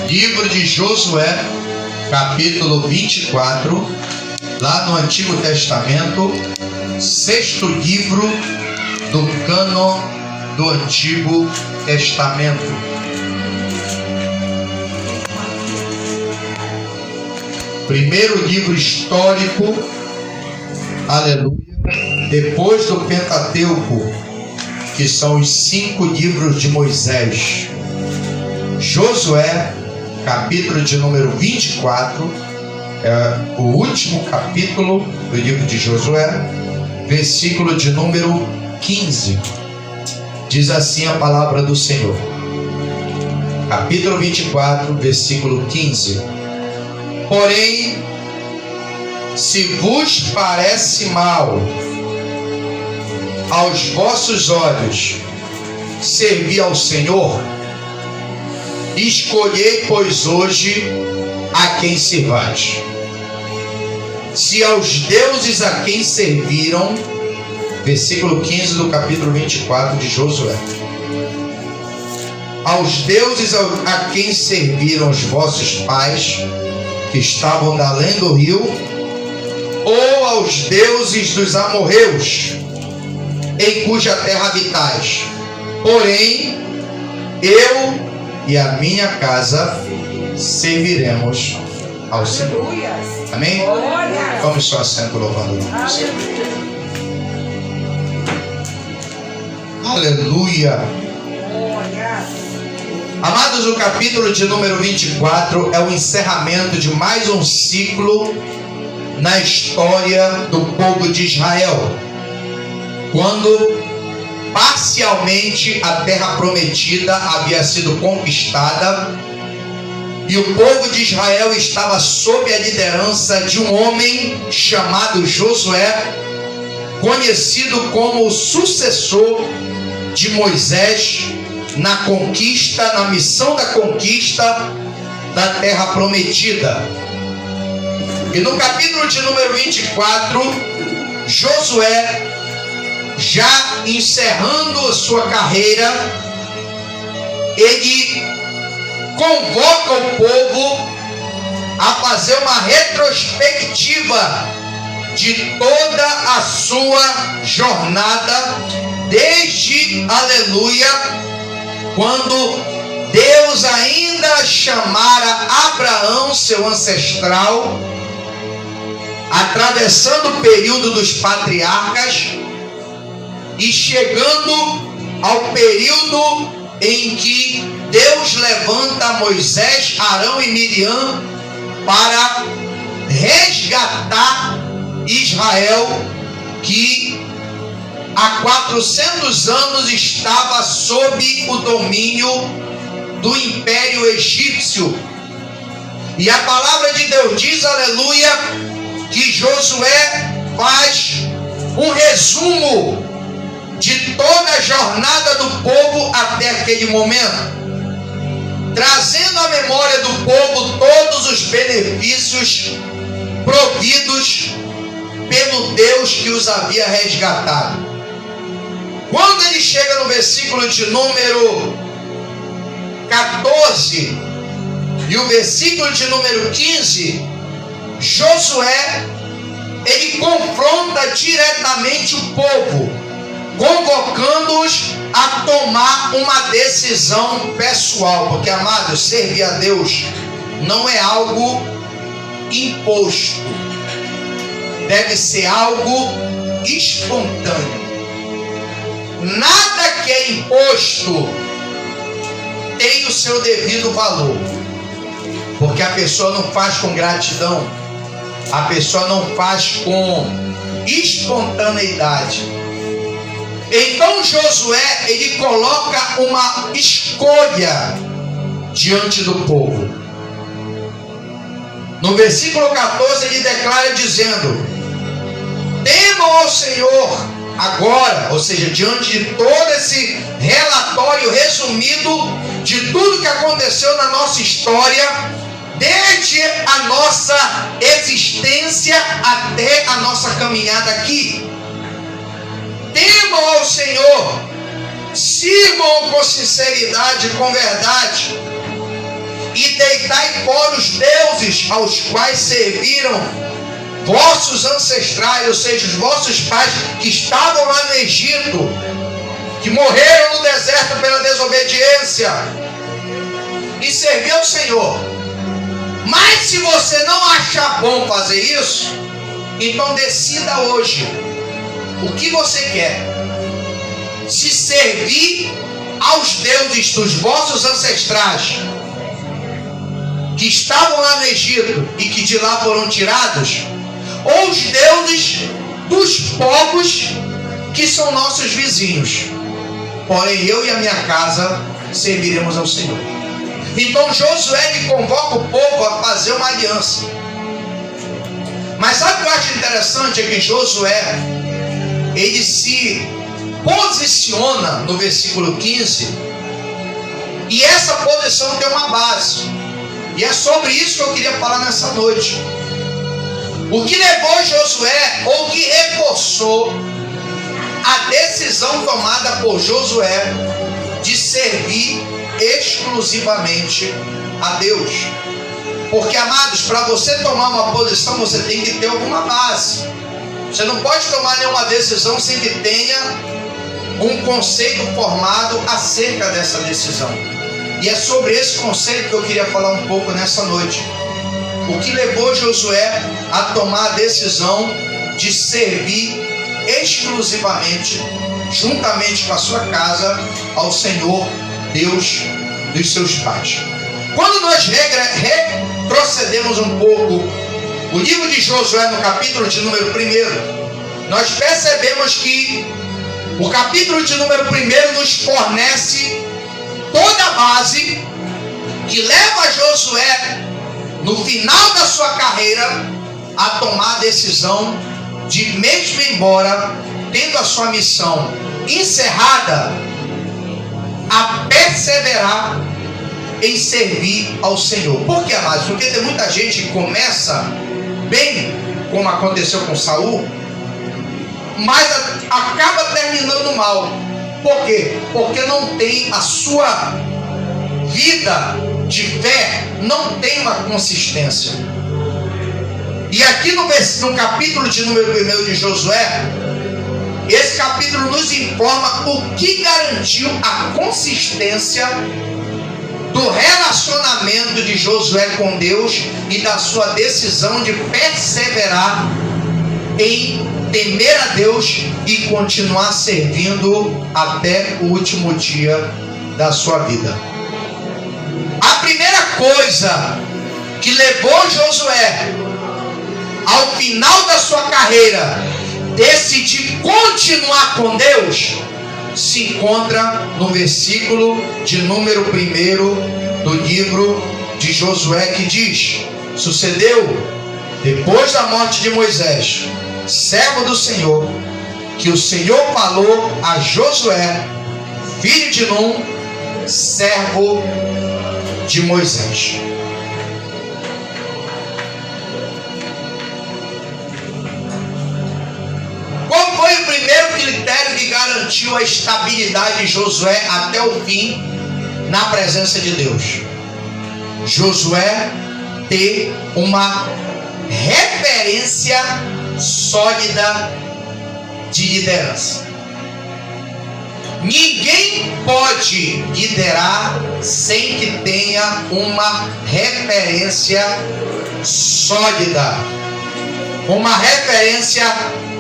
Livro de Josué, capítulo 24, lá no Antigo Testamento, sexto livro do cânon do Antigo Testamento. Primeiro livro histórico, aleluia, depois do Pentateuco, que são os 5 livros de Moisés. Josué, capítulo de número 24, é o último capítulo do livro de Josué, versículo de número 15. Diz assim a palavra do Senhor. Capítulo 24, versículo 15. Porém, se vos parece mal aos vossos olhos servir ao Senhor, escolhei, pois, hoje a quem servais. Se aos deuses a quem serviram, versículo 15 do capítulo 24 de Josué, aos deuses a quem serviram os vossos pais, que estavam da além do rio, ou aos deuses dos amorreus, em cuja terra habitais. Porém, eu e a minha casa serviremos ao Senhor. Amém? Tome seu assento louvando o nome do Senhor. Aleluia. Amados, o capítulo de número 24 é o encerramento de mais um ciclo na história do povo de Israel, quando parcialmente a terra prometida havia sido conquistada e o povo de Israel estava sob a liderança de um homem chamado Josué, conhecido como o sucessor de Moisés na conquista, na missão da conquista da terra prometida. E no capítulo de número 24, Josué, já encerrando a sua carreira, ele convoca o povo a fazer uma retrospectiva de toda a sua jornada, desde, aleluia, quando Deus ainda chamara Abraão, seu ancestral, atravessando o período dos patriarcas e chegando ao período em que Deus levanta Moisés, Arão e Miriam para resgatar Israel, que há 400 anos estava sob o domínio do Império Egípcio. E a palavra de Deus diz, aleluia, que Josué faz um resumo de toda a jornada do povo até aquele momento, trazendo à memória do povo todos os benefícios providos pelo Deus que os havia resgatado. Quando ele chega no versículo de número 14 e o versículo de número 15, Josué, ele confronta diretamente o povo, convocando-os a tomar uma decisão pessoal, porque, amados, servir a Deus não é algo imposto, deve ser algo espontâneo. Nada que é imposto tem o seu devido valor, porque a pessoa não faz com gratidão, a pessoa não faz com espontaneidade. Então Josué, ele coloca uma escolha diante do povo. No versículo 14 ele declara dizendo: temam ao Senhor agora, ou seja, diante de todo esse relatório resumido de tudo que aconteceu na nossa história, desde a nossa existência até a nossa caminhada aqui. Temam ao Senhor, sirvam com sinceridade, com verdade, e deitai fora os deuses aos quais serviram vossos ancestrais, ou seja, os vossos pais que estavam lá no Egito, que morreram no deserto pela desobediência, e servir ao Senhor. Mas se você não achar bom fazer isso, então decida hoje o que você quer. Se servir aos deuses dos vossos ancestrais, que estavam lá no Egito e que de lá foram tirados, ou os deuses dos povos que são nossos vizinhos. Porém, eu e a minha casa serviremos ao Senhor. Então Josué lhe convoca o povo a fazer uma aliança. Mas sabe o que eu acho interessante? É que Josué, ele se posiciona no versículo 15, e essa posição tem uma base, e é sobre isso que eu queria falar nessa noite. O que levou Josué, ou que reforçou a decisão tomada por Josué de servir exclusivamente a Deus. Porque, amados, para você tomar uma posição, você tem que ter alguma base. Você não pode tomar nenhuma decisão sem que tenha um conceito formado acerca dessa decisão. E é sobre esse conceito que eu queria falar um pouco nessa noite. O que levou Josué a tomar a decisão de servir exclusivamente, juntamente com a sua casa, ao Senhor Deus dos seus pais. Quando nós retrocedemos um pouco o livro de Josué no capítulo de número 1, nós percebemos que o capítulo de número 1 nos fornece toda a base que leva Josué, no final da sua carreira, a tomar a decisão de, mesmo embora tendo a sua missão encerrada, a perseverar em servir ao Senhor. Por que, amados? Porque tem muita gente que começa bem, como aconteceu com Saul, mas acaba terminando mal. Por quê? Porque não tem a sua vida de fé, não tem uma consistência. E aqui no capítulo de número 1 de Josué, esse capítulo nos informa o que garantiu a consistência do relacionamento de Josué com Deus e da sua decisão de perseverar em temer a Deus e continuar servindo até o último dia da sua vida. A primeira coisa que levou Josué, ao final da sua carreira, decidir continuar com Deus, se encontra no versículo de número 1 do livro de Josué, que diz: sucedeu, depois da morte de Moisés, servo do Senhor, que o Senhor falou a Josué, filho de Num, servo de Moisés. Qual foi o primeiro critério que garantiu a estabilidade de Josué até o fim na presença de Deus? Josué ter uma referência sólida de liderança. Ninguém pode liderar sem que tenha uma referência sólida, uma referência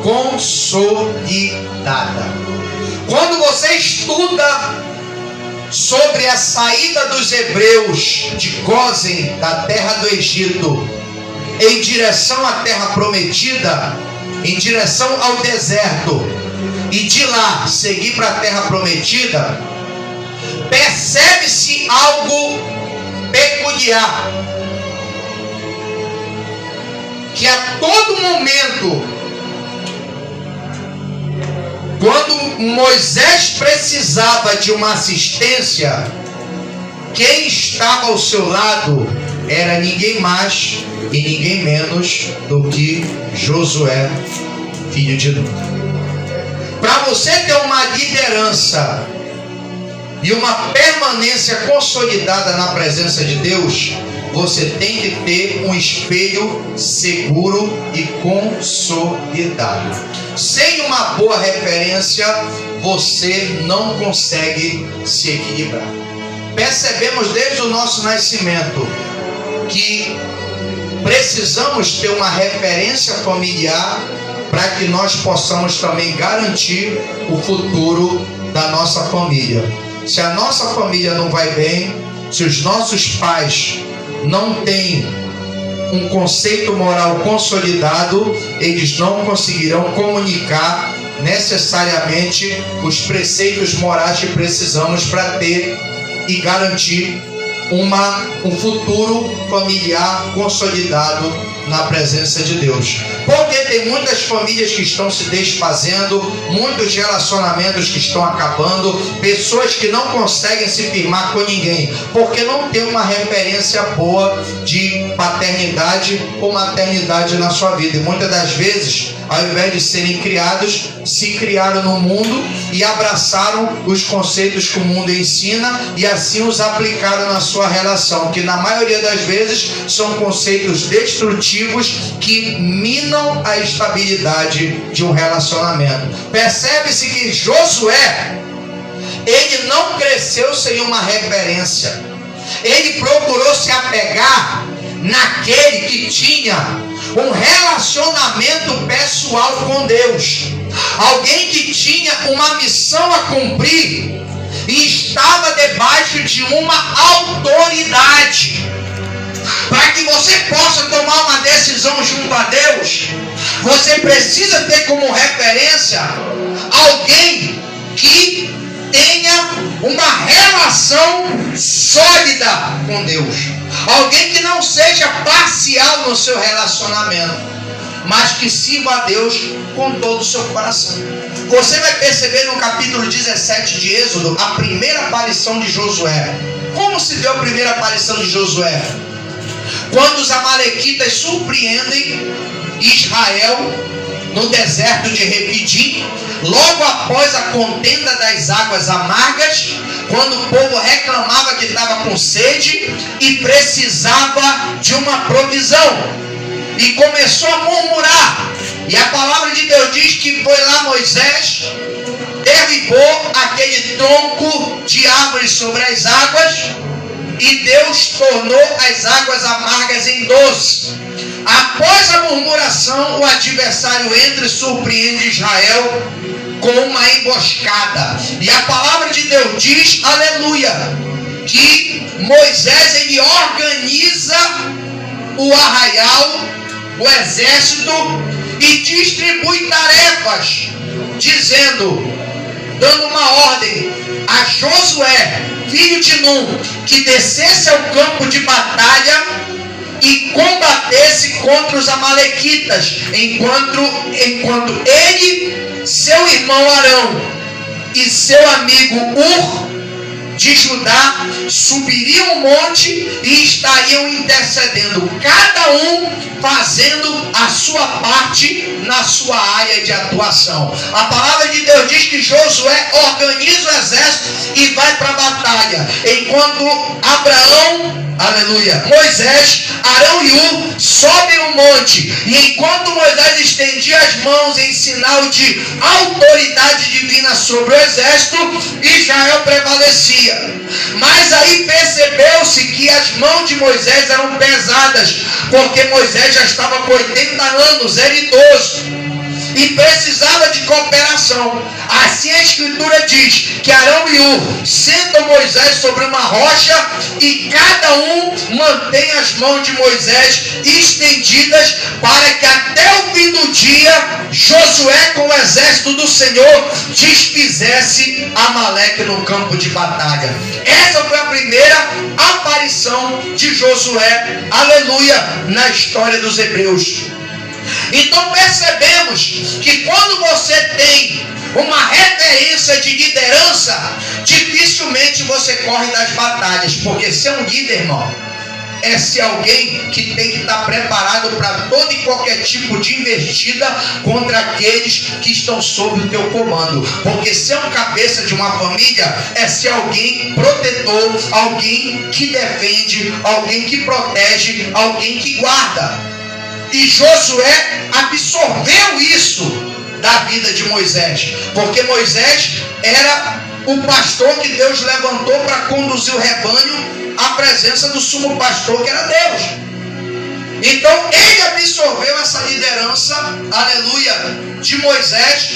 consolidada. Quando você estuda sobre a saída dos hebreus de Gósen, da terra do Egito, em direção à terra prometida, em direção ao deserto, e de lá seguir para a terra prometida, percebe-se algo peculiar, que a todo momento, quando Moisés precisava de uma assistência, quem estava ao seu lado era ninguém mais e ninguém menos do que Josué, filho de Num. Para você ter uma liderança e uma permanência consolidada na presença de Deus, você tem que ter um espelho seguro e consolidado. Sem uma boa referência, você não consegue se equilibrar. Percebemos desde o nosso nascimento que precisamos ter uma referência familiar para que nós possamos também garantir o futuro da nossa família. Se a nossa família não vai bem, se os nossos pais não têm um conceito moral consolidado, eles não conseguirão comunicar necessariamente os preceitos morais que precisamos para ter e garantir um futuro familiar consolidado na presença de Deus. Porque tem muitas famílias que estão se desfazendo, muitos relacionamentos que estão acabando, pessoas que não conseguem se firmar com ninguém, porque não tem uma referência boa de paternidade ou maternidade na sua vida. E muitas das vezes, ao invés de serem criados, se criaram no mundo e abraçaram os conceitos que o mundo ensina e assim os aplicaram na sua relação, que na maioria das vezes são conceitos destrutivos que minam a estabilidade de um relacionamento. Percebe-se que Josué, ele não cresceu sem uma referência. Ele procurou se apegar naquele que tinha um relacionamento pessoal com Deus, alguém que tinha uma missão a cumprir e estava debaixo de uma autoridade. Para que você possa tomar uma decisão junto a Deus, você precisa ter como referência alguém que tenha uma relação sólida com Deus, alguém que não seja parcial no seu relacionamento, mas que sirva a Deus com todo o seu coração. Você vai perceber no capítulo 17 de Êxodo a primeira aparição de Josué. Como se deu a primeira aparição de Josué? Quando os amalequitas surpreendem Israel no deserto de Refidim, logo após a contenda das águas amargas, quando o povo reclamava que estava com sede e precisava de uma provisão, e começou a murmurar. E a palavra de Deus diz que foi lá Moisés, derribou aquele tronco de árvore sobre as águas, e Deus tornou as águas amargas em doce. Após a murmuração, o adversário entra e surpreende Israel com uma emboscada. E a palavra de Deus diz, aleluia, que Moisés ele organiza o arraial, o exército, e distribui tarefas, dando uma ordem a Josué, filho de Nun, que descesse ao campo de batalha e combatesse contra os amalequitas, enquanto ele, seu irmão Arão e seu amigo Ur de Judá subiriam o monte e estariam intercedendo, cada um fazendo a sua parte na sua área de atuação. A palavra de Deus diz que Josué organiza o exército e vai para a batalha, enquanto Abraão, aleluia, Moisés, Arão e Ur sobem o monte, e enquanto Moisés estendia as mãos em sinal de autoridade divina sobre o exército, Israel prevalecia. Mas aí percebeu-se que as mãos de Moisés eram pesadas, porque Moisés já estava com 80 anos, era idoso e precisava de cooperação. Assim a Escritura diz que Arão e Ur sentam Moisés sobre uma rocha e cada um mantém as mãos de Moisés estendidas, para que até o fim do dia Josué, com o exército do Senhor, desfizesse Amaleque no campo de batalha. Essa foi a primeira aparição de Josué, aleluia, na história dos hebreus. Então percebemos que quando você tem uma referência de liderança, dificilmente você corre das batalhas, porque ser um líder, irmão, é alguém que tem que estar preparado para todo e qualquer tipo de investida contra aqueles que estão sob o teu comando. Porque ser um cabeça de uma família é ser alguém protetor, alguém que defende, alguém que protege, alguém que guarda. E Josué absorveu isso da vida de Moisés, porque Moisés era o pastor que Deus levantou para conduzir o rebanho à presença do sumo pastor, que era Deus. Então ele absorveu essa liderança, aleluia, de Moisés,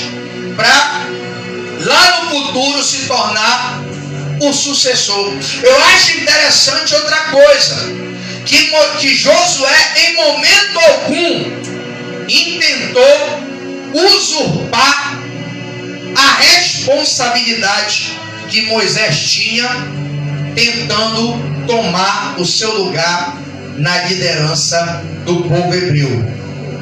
para lá no futuro se tornar o sucessor. Eu acho interessante outra coisa, que Josué em momento algum intentou usurpar a responsabilidade que Moisés tinha, tentando tomar o seu lugar na liderança do povo hebreu.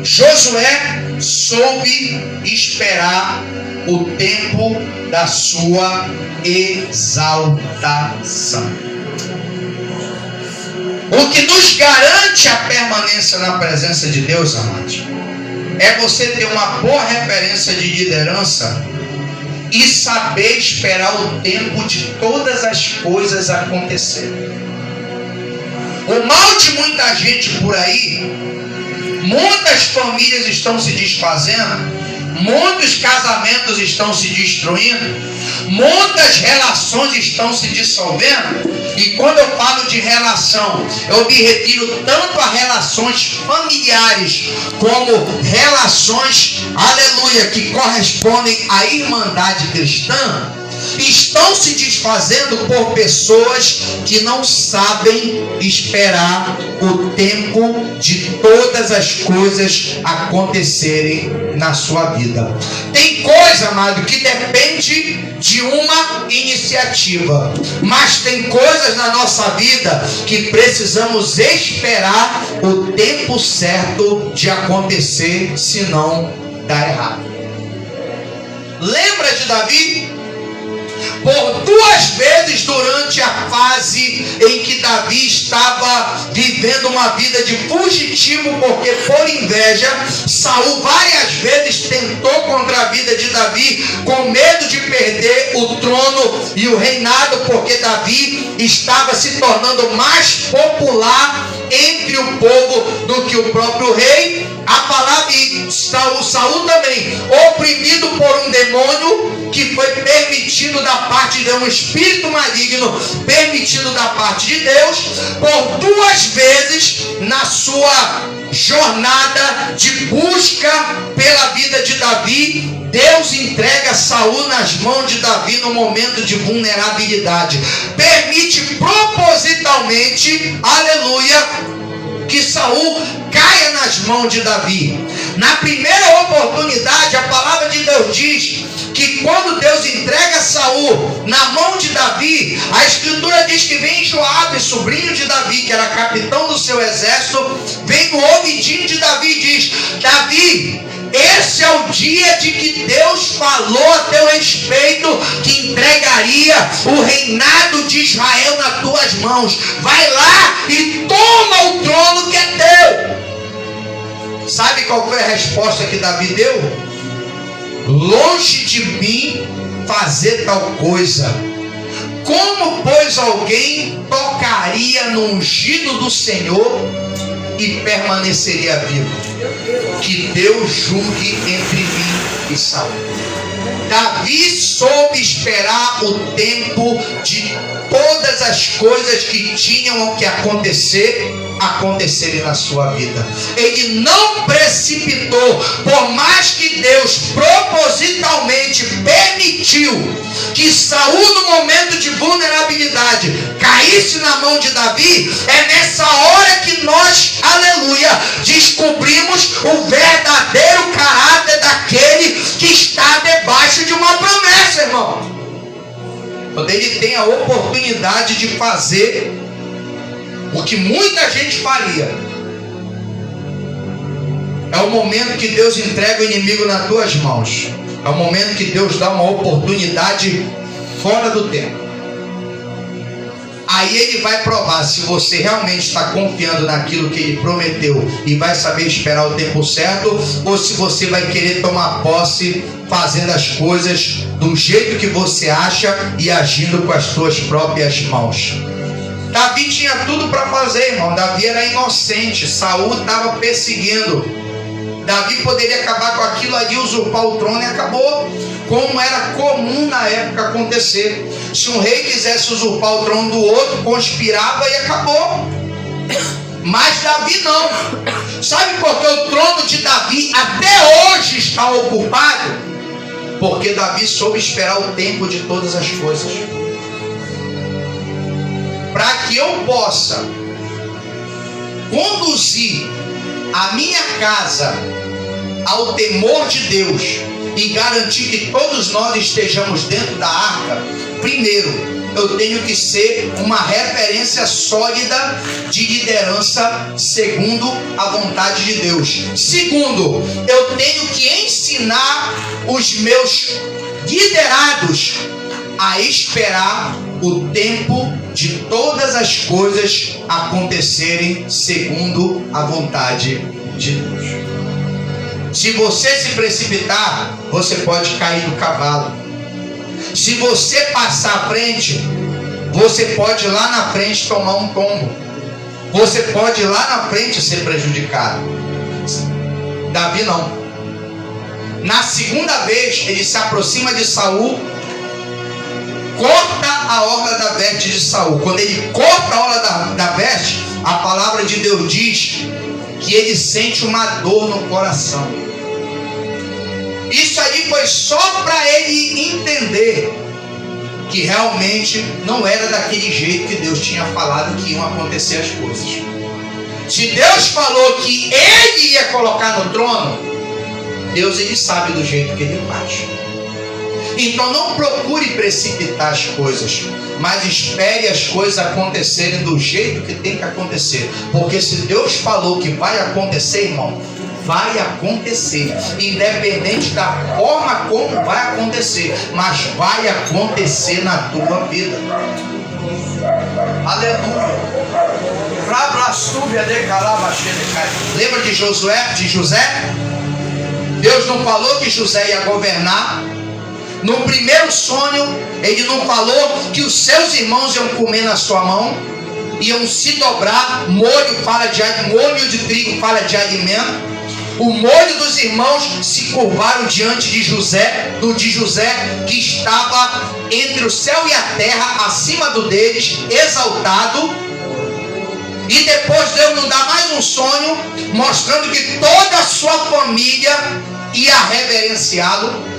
Josué soube esperar o tempo da sua exaltação. O que nos garante a permanência na presença de Deus, amados, é você ter uma boa referência de liderança e saber esperar o tempo de todas as coisas acontecerem. O mal de muita gente por aí, muitas famílias estão se desfazendo, muitos casamentos estão se destruindo, muitas relações estão se dissolvendo. E quando eu falo de relação, eu me refiro tanto a relações familiares como relações, aleluia, que correspondem à irmandade cristã. Estão se desfazendo por pessoas que não sabem esperar o tempo de todas as coisas acontecerem na sua vida. Tem coisa, amado, que depende de uma iniciativa, mas tem coisas na nossa vida que precisamos esperar o tempo certo de acontecer, senão dá errado. Lembra de Davi? Por 2 vezes durante a fase em que Davi estava vivendo uma vida de fugitivo, porque por inveja, Saul várias vezes tentou contra a vida de Davi, com medo de perder o trono e o reinado, porque Davi estava se tornando mais popular entre o povo do que o próprio rei. A palavra, e Saul também, oprimido por um demônio que foi permitido da parte de Deus, um espírito maligno permitido da parte de Deus. Por 2 vezes na sua jornada de busca pela vida de Davi, Deus entrega Saul nas mãos de Davi no momento de vulnerabilidade. Permite propositalmente, aleluia, que Saul caia nas mãos de Davi. Na primeira oportunidade, a palavra de Deus diz que quando Deus entrega Saul na mão de Davi, a escritura diz que vem Joabe, sobrinho de Davi, que era capitão do seu exército, vem no ouvidinho de Davi e diz: Davi, esse é o dia de que Deus falou a teu respeito, que entregaria o reinado de Israel nas tuas mãos. Vai lá e toma o trono que é teu. Sabe qual foi a resposta que Davi deu? Longe de mim fazer tal coisa. Como, pois, alguém tocaria no ungido do Senhor e permaneceria vivo? Que Deus julgue entre mim e Saul. Davi soube esperar o tempo de todas as coisas que tinham que acontecerem na sua vida. Ele não precipitou, por mais que Deus propositalmente permitiu que Saul, no momento de vulnerabilidade, caísse na mão de Davi. É nessa hora que nós, aleluia, descobrimos o verdadeiro caráter daquele que está debaixo de uma promessa, irmão. Quando ele tem a oportunidade de fazer o que muita gente faria, é o momento que Deus entrega o inimigo nas tuas mãos. É o momento que Deus dá uma oportunidade fora do tempo. Aí ele vai provar se você realmente está confiando naquilo que ele prometeu e vai saber esperar o tempo certo, ou se você vai querer tomar posse fazendo as coisas do jeito que você acha e agindo com as suas próprias mãos. Davi tinha tudo para fazer, irmão. Davi era inocente, Saul estava perseguindo. Davi poderia acabar com aquilo ali, usurpar o trono, e acabou, como era comum na época acontecer. Se um rei quisesse usurpar o trono do outro, conspirava e acabou. Mas Davi não. Sabe por que o trono de Davi até hoje está ocupado? Porque Davi soube esperar o tempo de todas as coisas. Para que eu possa conduzir a minha casa ao temor de Deus e garantir que todos nós estejamos dentro da arca, primeiro, eu tenho que ser uma referência sólida de liderança segundo a vontade de Deus. Segundo, eu tenho que ensinar os meus liderados a esperar o tempo de todas as coisas acontecerem segundo a vontade de Deus. Se você se precipitar, você pode cair do cavalo. Se você passar à frente, você pode lá na frente tomar um tombo. Você pode lá na frente ser prejudicado. Davi não. Na segunda vez, ele se aproxima de Saul, corta a orla da veste de Saul. Quando ele corta a orla da veste, a palavra de Deus diz que ele sente uma dor no coração. Isso aí foi só para ele entender que realmente não era daquele jeito que Deus tinha falado que iam acontecer as coisas. Se Deus falou que ele ia colocar no trono, Deus, ele sabe do jeito que ele faz. Então não procure precipitar as coisas, mas espere as coisas acontecerem do jeito que tem que acontecer. Porque se Deus falou que vai acontecer, irmão, vai acontecer, independente da forma como vai acontecer, mas vai acontecer na tua vida. Aleluia. Lembra de José? Deus não falou que José ia governar. No primeiro sonho, ele não falou que os seus irmãos iam comer na sua mão, iam se dobrar. Molho de trigo fala de alimento. O molho dos irmãos se curvaram diante de José, que estava entre o céu e a terra, acima do deles, exaltado. E depois Deus nos dá mais um sonho, mostrando que toda a sua família ia reverenciá-lo.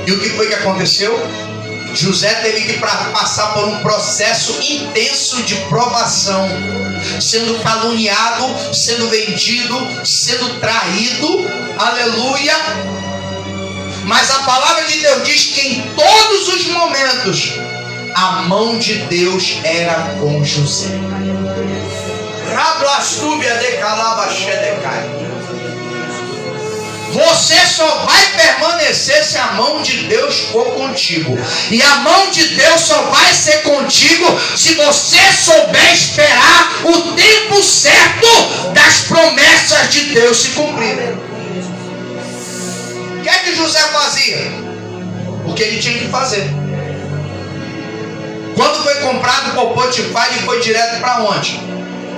E o que foi que aconteceu? José teve que passar por um processo intenso de provação, sendo caluniado, sendo vendido, sendo traído. Aleluia. Mas a palavra de Deus diz que em todos os momentos a mão de Deus era com José. Você só vai permanecer se a mão de Deus for contigo. E a mão de Deus só vai ser contigo se você souber esperar o tempo certo das promessas de Deus se cumprirem. O que é que José fazia? O que ele tinha que fazer. Quando foi comprado por Potifar, ele foi direto para onde?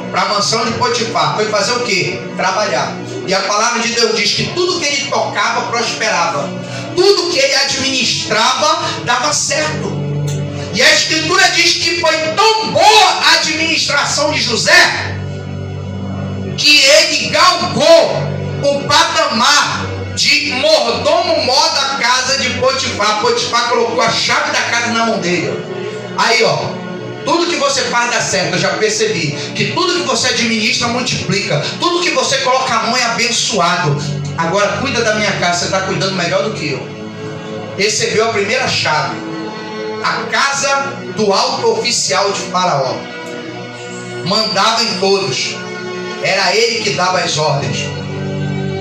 Para a mansão de Potifar. Foi fazer o quê? Trabalhar. E a palavra de Deus diz que tudo que ele tocava prosperava. Tudo que ele administrava dava certo. E a Escritura diz que foi tão boa a administração de José que ele galgou o patamar de mordomo-mó da casa de Potifar. Potifar colocou a chave da casa na mão dele. Aí, ó. Tudo que você faz dá certo, eu já percebi. Que tudo que você administra multiplica. Tudo que você coloca a mão é abençoado. Agora cuida da minha casa, você está cuidando melhor do que eu. Recebeu a primeira chave. A casa do alto oficial de Faraó. Mandava em todos. Era ele que dava as ordens.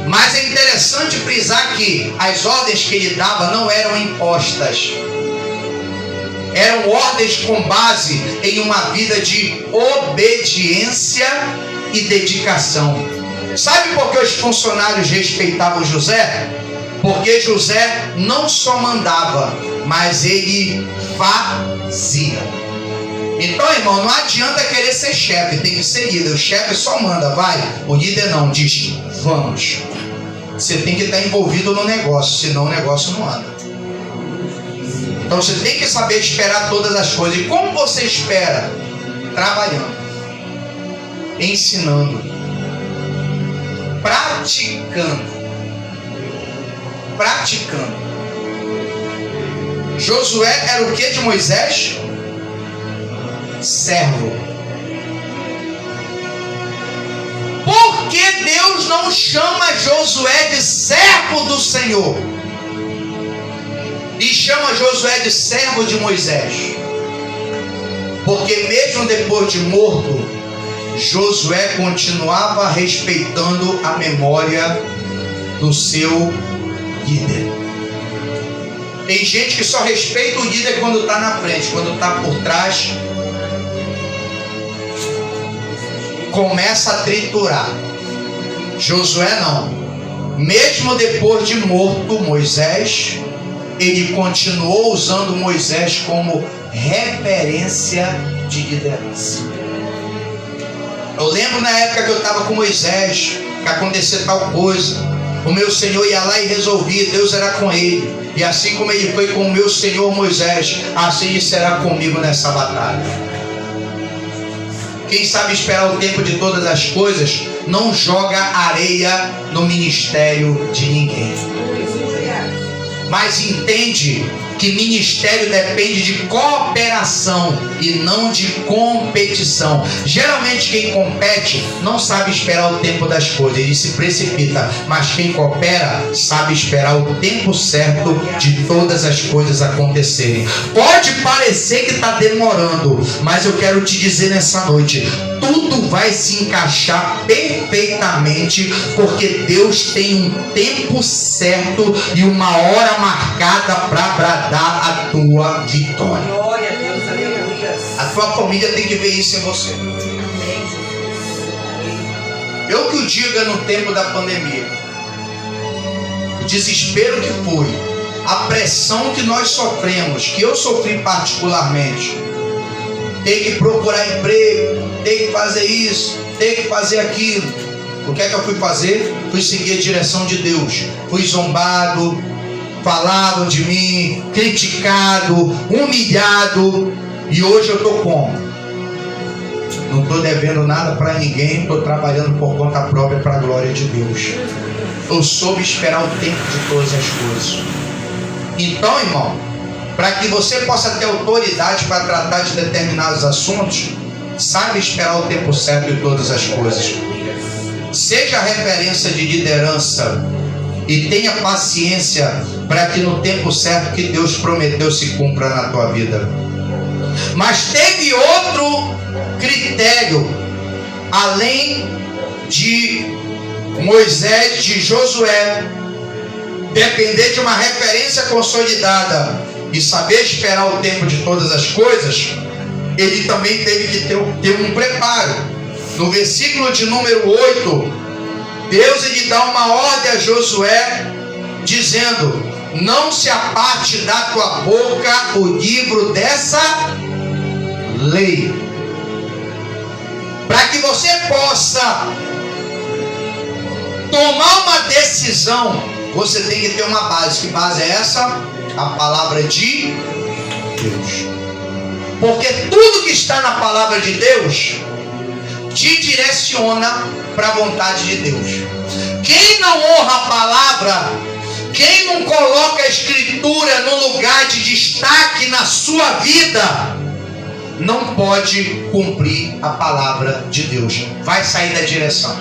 Mas é interessante frisar que as ordens que ele dava não eram impostas. Eram ordens com base em uma vida de obediência e dedicação. Sabe por que os funcionários respeitavam José? Porque José não só mandava, mas ele fazia. Então, irmão, não adianta querer ser chefe, tem que ser líder. O chefe só manda, vai. O líder não, diz, vamos. Você tem que estar envolvido no negócio, senão o negócio não anda. Então você tem que saber esperar todas as coisas. E como você espera? Trabalhando, ensinando, praticando. Josué era o que de Moisés? Servo. Por que Deus não chama Josué de servo do Senhor e chama Josué de servo de Moisés? Porque mesmo depois de morto, Josué continuava respeitando a memória do seu líder. Tem gente que só respeita o líder quando está na frente, quando está por trás começa a triturar. Josué não. Mesmo depois de morto Moisés, ele continuou usando Moisés como referência de liderança. Eu lembro na época que eu estava com Moisés, que acontecia tal coisa, o meu Senhor ia lá e resolvia, Deus era com ele. E assim como ele foi com o meu Senhor Moisés, assim ele será comigo nessa batalha. Quem sabe esperar o tempo de todas as coisas, não joga areia no ministério de ninguém. Mas entende que ministério depende de cooperação e não de competição. Geralmente quem compete não sabe esperar o tempo das coisas, ele se precipita. Mas quem coopera sabe esperar o tempo certo de todas as coisas acontecerem. Pode parecer que está demorando, mas eu quero te dizer nessa noite, tudo vai se encaixar perfeitamente, porque Deus tem um tempo certo e uma hora marcada para bradar a tua vitória. Glória a Deus, aleluia. A tua família tem que ver isso em você. Eu que o diga no tempo da pandemia, o desespero que foi, a pressão que nós sofremos, que eu sofri particularmente, tem que procurar emprego, tem que fazer isso, tem que fazer aquilo. O que é que eu fui fazer? Fui seguir a direção de Deus. Fui zombado, falavam de mim, criticado, humilhado. E hoje eu estou como? Não estou devendo nada para ninguém, estou trabalhando por conta própria para a glória de Deus. Eu soube esperar o tempo de todas as coisas. Então, irmão, para que você possa ter autoridade para tratar de determinados assuntos, saiba esperar o tempo certo de todas as coisas. Seja referência de liderança e tenha paciência para que no tempo certo que Deus prometeu se cumpra na tua vida. Mas teve outro critério, além de Moisés, de Josué, depender de uma referência consolidada e saber esperar o tempo de todas as coisas, ele também teve que ter um preparo. No versículo de número 8, Deus ele dá uma ordem a Josué, dizendo: não se aparte da tua boca o livro dessa lei, para que você possa tomar uma decisão. Você tem que ter uma base. Que base é essa? A palavra de Deus. Porque tudo que está na palavra de Deus te direciona para a vontade de Deus. Quem não honra a palavra, quem não coloca a escritura no lugar de destaque na sua vida, não pode cumprir a palavra de Deus. Vai sair da direção.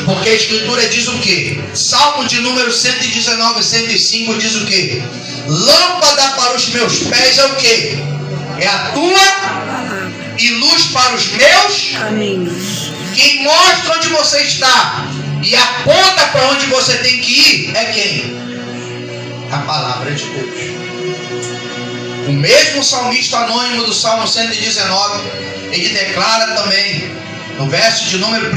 Porque a escritura diz o quê? Salmo de número 119, 105 diz o quê? Lâmpada para os meus pés é o quê? É a tua e luz para os meus caminhos. Quem mostra onde você está e aponta para onde você tem que ir é quem? A palavra de Deus. O mesmo salmista anônimo do Salmo 119, ele declara também, no verso de número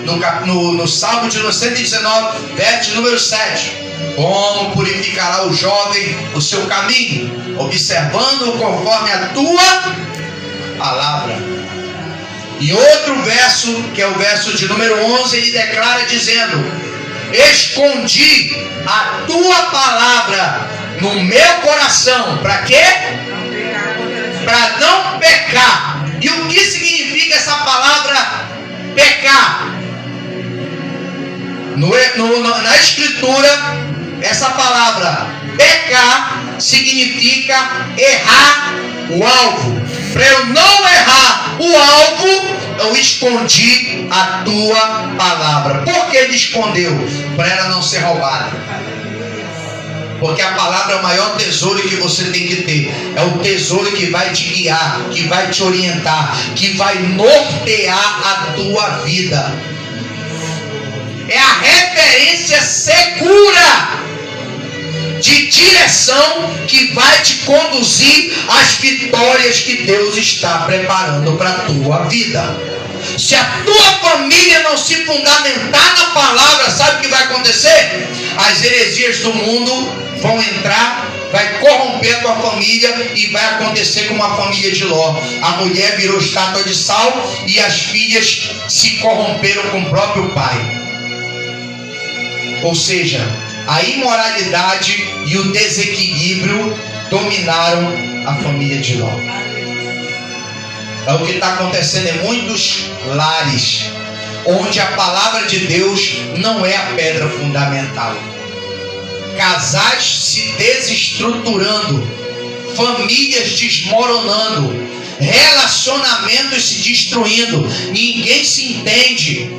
1, no Salmo de 119, verso de número 7, como purificará o jovem o seu caminho, observando conforme a tua palavra. E outro verso, que é o verso de número 11, ele declara dizendo: escondi a tua palavra no meu coração. Para quê? Para não pecar. E o que significa essa palavra pecar? Na escritura, essa palavra pecar significa errar o alvo. Para eu não errar o alvo, eu escondi a tua palavra. Por que ele escondeu? Para ela não ser roubada. Porque a palavra é o maior tesouro que você tem que ter. É o tesouro que vai te guiar, que vai te orientar, que vai nortear a tua vida. É a referência segura de direção que vai te conduzir às vitórias que Deus está preparando para a tua vida. Se a tua família não se fundamentar na palavra, sabe o que vai acontecer? As heresias do mundo vão entrar, vai corromper a tua família e vai acontecer como a família de Ló. A mulher virou estátua de sal e as filhas se corromperam com o próprio pai. Ou seja, a imoralidade e o desequilíbrio dominaram a família de Ló. É o que está acontecendo em muitos lares, onde a palavra de Deus não é a pedra fundamental. Casais se desestruturando, famílias desmoronando, relacionamentos se destruindo, ninguém se entende,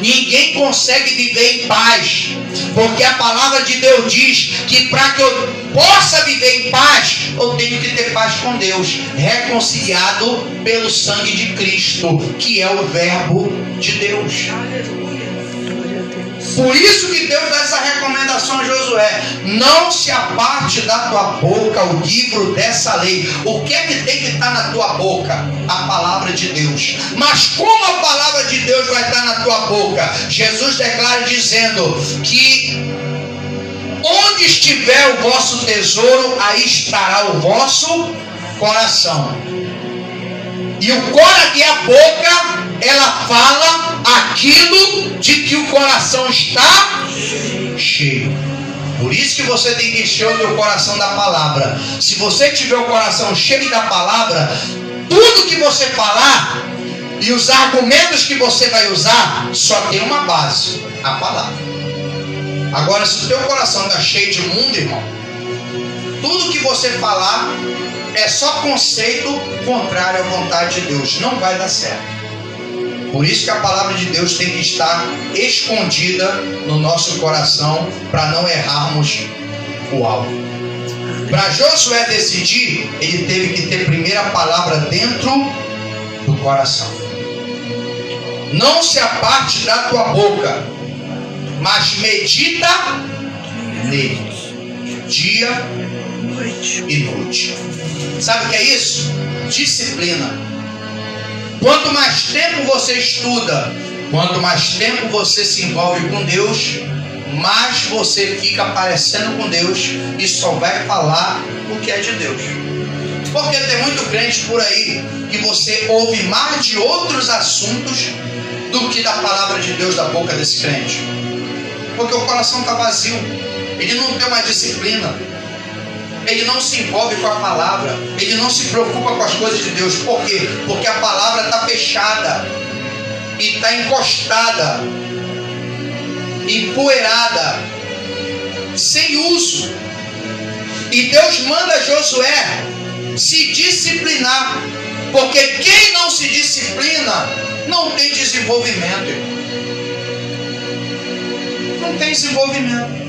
ninguém consegue viver em paz, porque a palavra de Deus diz que para que eu possa viver em paz, eu tenho que ter paz com Deus, reconciliado pelo sangue de Cristo, que é o verbo de Deus. Por isso que Deus dá essa recomendação a Josué: não se aparte da tua boca o livro dessa lei. O que é que tem que estar na tua boca? A palavra de Deus. Mas como a palavra de Deus vai estar na tua boca? Jesus declara dizendo que onde estiver o vosso tesouro, aí estará o vosso coração. E a boca, ela fala aquilo de que o coração está cheio. Por isso que você tem que encher o teu coração da palavra. Se você tiver o coração cheio da palavra, tudo que você falar e os argumentos que você vai usar só tem uma base: a palavra. Agora, se o teu coração está cheio de mundo, irmão, tudo que você falar é só conceito contrário à vontade de Deus. Não vai dar certo. Por isso que a palavra de Deus tem que estar escondida no nosso coração, para não errarmos o alvo. Para Josué decidir, ele teve que ter primeiro a palavra dentro do coração. Não se aparte da tua boca, mas medita nele, dia e noite. Sabe o que é isso? Disciplina. Quanto mais tempo você estuda, quanto mais tempo você se envolve com Deus, mais você fica parecendo com Deus e só vai falar o que é de Deus. Porque tem muito crente por aí que você ouve mais de outros assuntos do que da palavra de Deus da boca desse crente. Porque o coração está vazio, ele não tem uma disciplina, ele não se envolve com a palavra, ele não se preocupa com as coisas de Deus. Por quê? Porque a palavra está fechada e está encostada, empoeirada, sem uso. E Deus manda Josué se disciplinar, porque quem não se disciplina não tem desenvolvimento. Não tem desenvolvimento.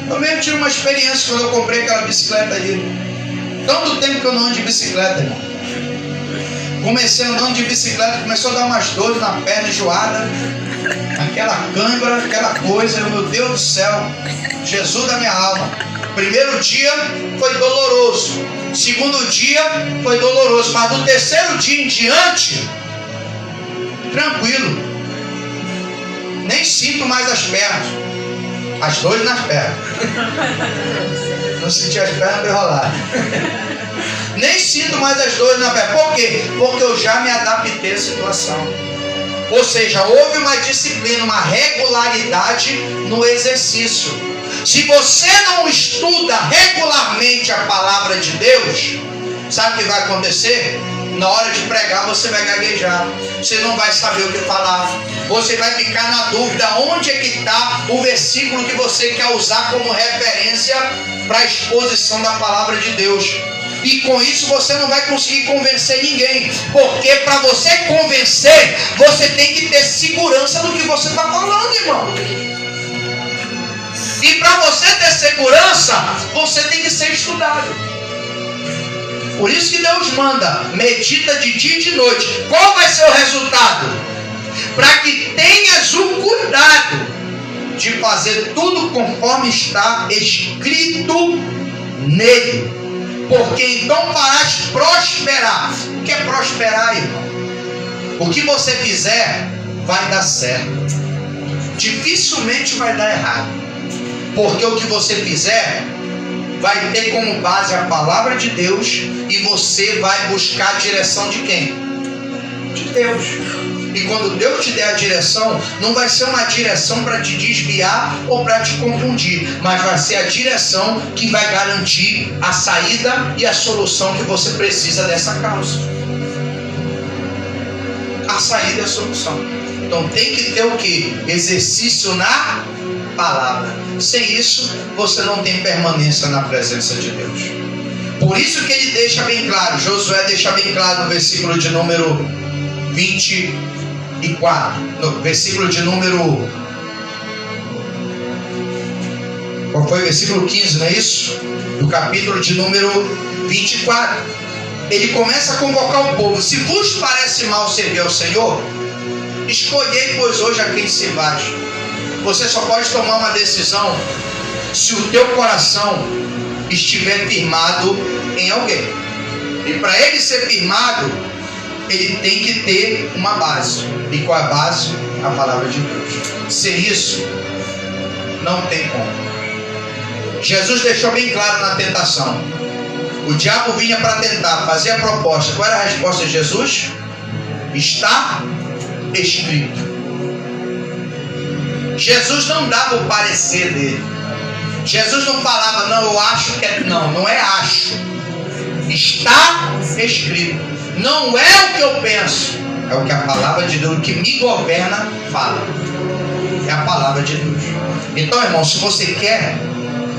Eu mesmo tive uma experiência quando eu comprei aquela bicicleta ali. Tanto tempo que eu não ando de bicicleta, irmão. Comecei andando de bicicleta, começou a dar umas dores na perna, enjoada, aquela câimbra, aquela coisa. Meu Deus do céu, Jesus da minha alma. Primeiro dia foi doloroso. Segundo dia foi doloroso. Mas do terceiro dia em diante, tranquilo. Nem sinto mais as pernas. As dores nas pernas. Não senti as pernas para rolar. Nem sinto mais as dores na perna. Por quê? Porque eu já me adaptei à situação. Ou seja, houve uma disciplina, uma regularidade no exercício. Se você não estuda regularmente a palavra de Deus, sabe o que vai acontecer? Na hora de pregar você vai gaguejar, você não vai saber o que falar, você vai ficar na dúvida onde é que está o versículo que você quer usar como referência para a exposição da palavra de Deus. E com isso você não vai conseguir convencer ninguém, porque para você convencer, você tem que ter segurança do que você está falando, irmão. E para você ter segurança, você tem que ser estudado. Por isso que Deus manda, medita de dia e de noite. Qual vai ser o resultado? Para que tenhas o cuidado de fazer tudo conforme está escrito nele. Porque então farás prosperar. O que é prosperar, irmão? O que você fizer vai dar certo. Dificilmente vai dar errado. Porque o que você fizer vai ter como base a palavra de Deus. E você vai buscar a direção de quem? De Deus. E quando Deus te der a direção, não vai ser uma direção para te desviar ou para te confundir, mas vai ser a direção que vai garantir a saída e a solução que você precisa dessa causa. A saída e a solução. Então tem que ter o que? Exercício na palavra. Sem isso, você não tem permanência na presença de Deus. Por isso que ele deixa bem claro, Josué deixa bem claro no versículo de número 24, no versículo de número... Qual foi o versículo 15, não é isso? Do capítulo de número 24. Ele começa a convocar o povo. Se vos parece mal servir ao Senhor, escolhei, pois, hoje a quem servais. Você só pode tomar uma decisão se o teu coração estiver firmado em alguém. E para ele ser firmado, ele tem que ter uma base. E qual é a base? A palavra de Deus. Sem isso, não tem como. Jesus deixou bem claro na tentação. O diabo vinha para tentar, fazer a proposta. Qual era a resposta de Jesus? Está escrito. Jesus não dava o parecer dele. Jesus não falava, não, eu acho que é. Não, não é acho. Está escrito. Não é o que eu penso. É o que a palavra de Deus, o que me governa, fala. É a palavra de Deus. Então, irmão, se você quer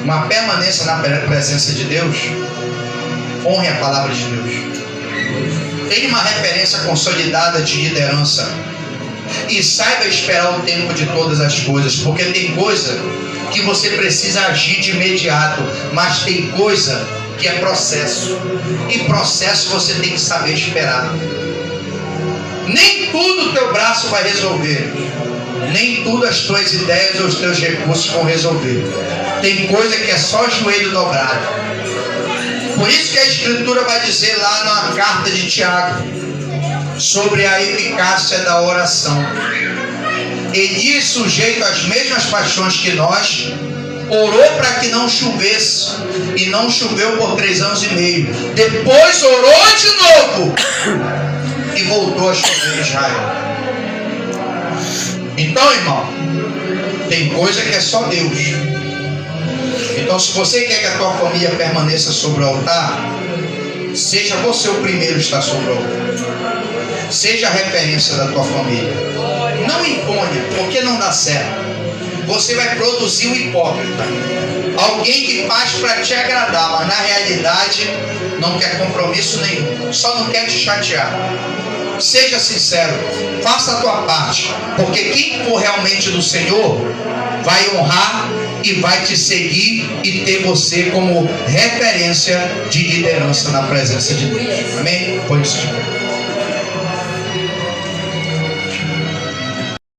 uma permanência na presença de Deus, honre a palavra de Deus. Tenha uma referência consolidada de liderança. E saiba esperar o tempo de todas as coisas. Porque tem coisa que você precisa agir de imediato. Mas tem coisa que é processo. E processo você tem que saber esperar. Nem tudo o teu braço vai resolver. Nem tudo as tuas ideias ou os teus recursos vão resolver. Tem coisa que é só joelho dobrado. Por isso que a Escritura vai dizer lá na carta de Tiago sobre a eficácia da oração. Elias, sujeito às mesmas paixões que nós, orou para que não chovesse, e não choveu por 3 anos e meio. Depois orou de novo e voltou a chover em Israel. Então, irmão, tem coisa que é só Deus. Então, se você quer que a tua família permaneça sobre o altar, seja você o primeiro a estar sobre o altar. Seja a referência da tua família. Não imponha, porque não dá certo. Você vai produzir um hipócrita. Alguém que faz para te agradar, mas na realidade não quer compromisso nenhum. Só não quer te chatear. Seja sincero, faça a tua parte. Porque quem for realmente do Senhor vai honrar e vai te seguir e ter você como referência de liderança na presença de Deus. Amém? Põe isso de pé.